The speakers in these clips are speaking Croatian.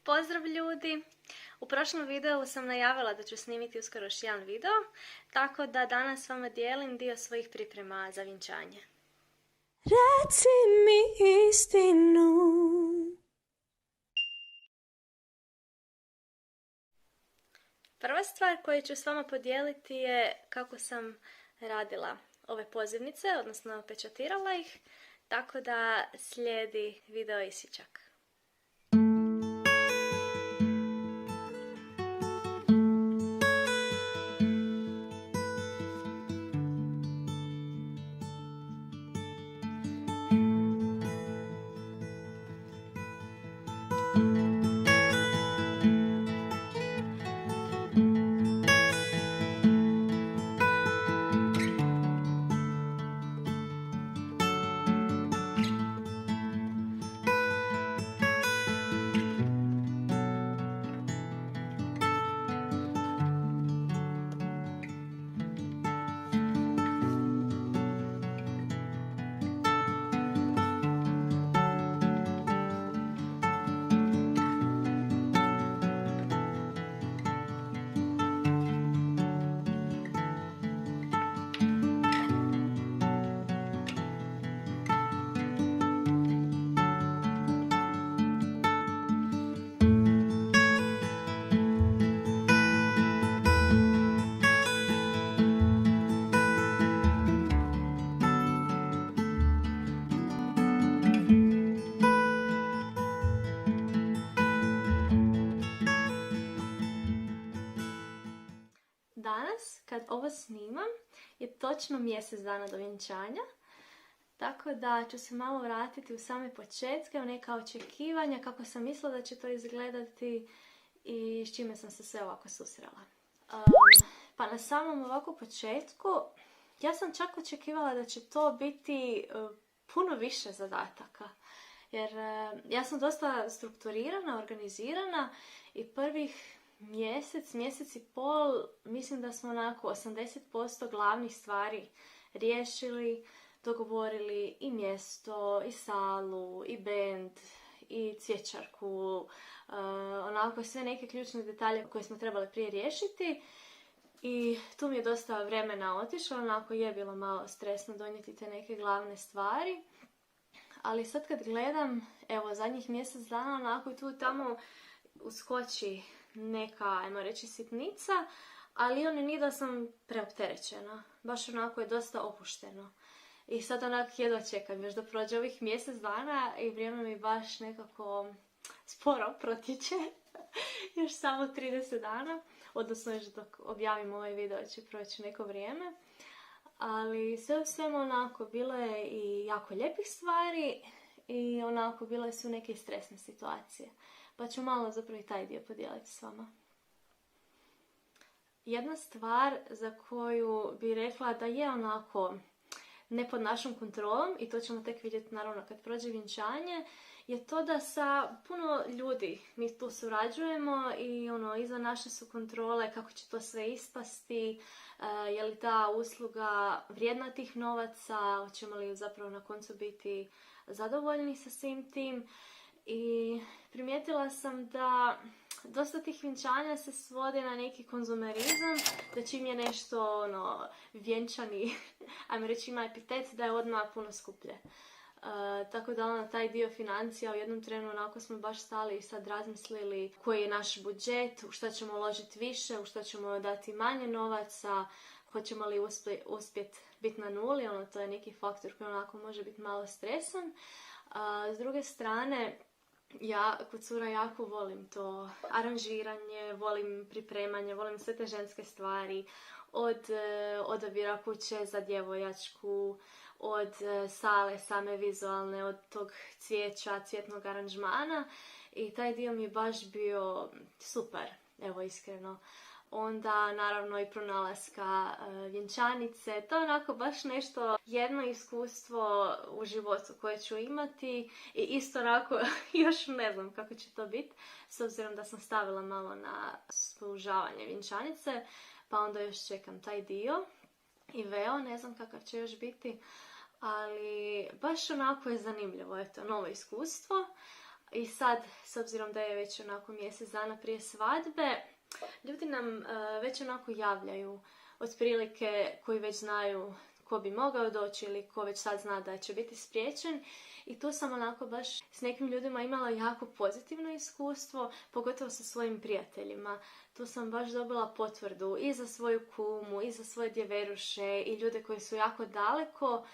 Pozdrav ljudi! U prošlom videu sam najavila da ću snimiti uskoro još jedan video, tako da danas s vama dijelim dio svojih priprema za vjenčanje. Reci mi istinu. Prva stvar koju ću s vama podijeliti je kako sam radila ove pozivnice, odnosno pečatirala ih, tako da slijedi video isječak. Danas, kad ovo snimam, je točno mjesec dana do vjenčanja, tako da ću se malo vratiti u same početke, u neka očekivanja, kako sam mislila da će to izgledati i s čime sam se sve ovako susrela. Pa na samom ovako početku, ja sam čak očekivala da će to biti puno više zadataka. Jer ja sam dosta strukturirana, organizirana i prvih mjesec i pol, mislim da smo onako 80% glavnih stvari riješili, dogovorili i mjesto, i salu, i bend, i cvjećarku, onako sve neke ključne detalje koje smo trebali prije riješiti. I tu mi je dosta vremena otišlo, onako je bilo malo stresno donijeti te neke glavne stvari. Ali sad kad gledam, evo zadnjih mjesec dana, onako tu tamo uskoči neka, ajmo reći, sitnica, ali ono nije da sam preopterećena. Baš onako je dosta opušteno. I sad onako jedva čekam još da prođe ovih mjesec dana i vrijeme mi baš nekako sporo protječe. Još samo 30 dana, odnosno još dok objavim ovaj video će proći neko vrijeme. Ali sve u svemu onako bilo je i jako lijepih stvari i onako bile su neke stresne situacije. Pa ću malo zapravo i taj dio podijeliti s vama. Jedna stvar za koju bi rekla da je onako ne pod našom kontrolom, i to ćemo tek vidjeti naravno kad prođe vjenčanje, je to da sa puno ljudi mi tu surađujemo i izvan naše su kontrole kako će to sve ispasti, je li ta usluga vrijedna tih novaca, hoćemo li zapravo na koncu biti zadovoljni sa svim tim. I primijetila sam da dosta tih vjenčanja se svodi na neki konzumerizam, da čim je nešto vjenčani, ajmo reći ima epitet, da je odmah puno skuplje. Tako da taj dio financija u jednom trenu onako smo baš stali i sad razmislili koji je naš budžet, u što ćemo uložiti više, u što ćemo dati manje novaca, hoćemo li uspjeti biti na nuli, to je neki faktor koji onako može biti malo stresan. S druge strane, ja kod cura jako volim to aranžiranje, volim pripremanje, volim sve te ženske stvari, od odabira kuće za djevojačku, od sale same vizualne, od tog cvijeća, cvjetnog aranžmana i taj dio mi je baš bio super, evo iskreno. Onda naravno i pronalaska vjenčanice, to je onako baš nešto, jedno iskustvo u životu koje ću imati i isto onako još ne znam kako će to biti, s obzirom da sam stavila malo na služavanje vjenčanice, pa onda još čekam taj dio i veo, ne znam kakav će još biti, ali baš onako je zanimljivo, eto, novo iskustvo. I sad, s obzirom da je već onako mjesec dana prije svadbe, ljudi nam već onako javljaju otprilike koji već znaju ko bi mogao doći ili ko već sad zna da će biti spriječen. I tu sam onako baš s nekim ljudima imala jako pozitivno iskustvo, pogotovo sa svojim prijateljima. Tu sam baš dobila potvrdu i za svoju kumu, i za svoje djeveruše i ljude koji su jako daleko.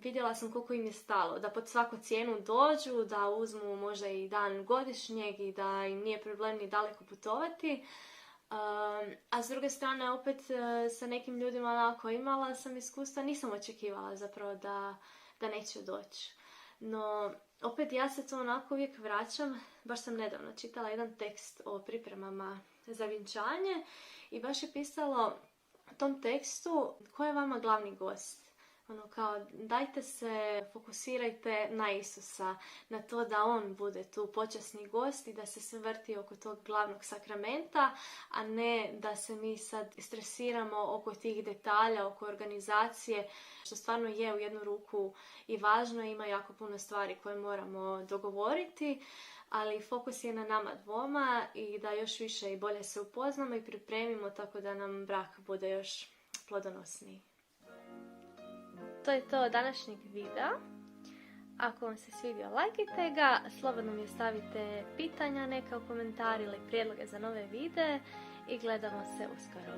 Vidjela sam koliko im je stalo da pod svaku cijenu dođu, da uzmu možda i dan godišnjeg i da im nije problem ni daleko putovati. A s druge strane opet sa nekim ljudima onako imala sam iskustva, nisam očekivala zapravo da neću doći. No, opet ja se to onako uvijek vraćam, baš sam nedavno čitala jedan tekst o pripremama za vjenčanje i baš je pisalo u tom tekstu ko je vama glavni gost. Ono kao, dajte se, fokusirajte na Isusa, na to da on bude tu počasni gost i da se sve vrti oko tog glavnog sakramenta, a ne da se mi sad stresiramo oko tih detalja, oko organizacije, što stvarno je u jednu ruku i važno, ima jako puno stvari koje moramo dogovoriti, ali fokus je na nama dvoma i da još više i bolje se upoznamo i pripremimo tako da nam brak bude još plodonosniji. To je to od današnjeg videa. Ako vam se svidio, lajkajte ga, slobodno mi ostavite pitanja neka u komentari ili prijedloge za nove videe i gledamo se uskoro.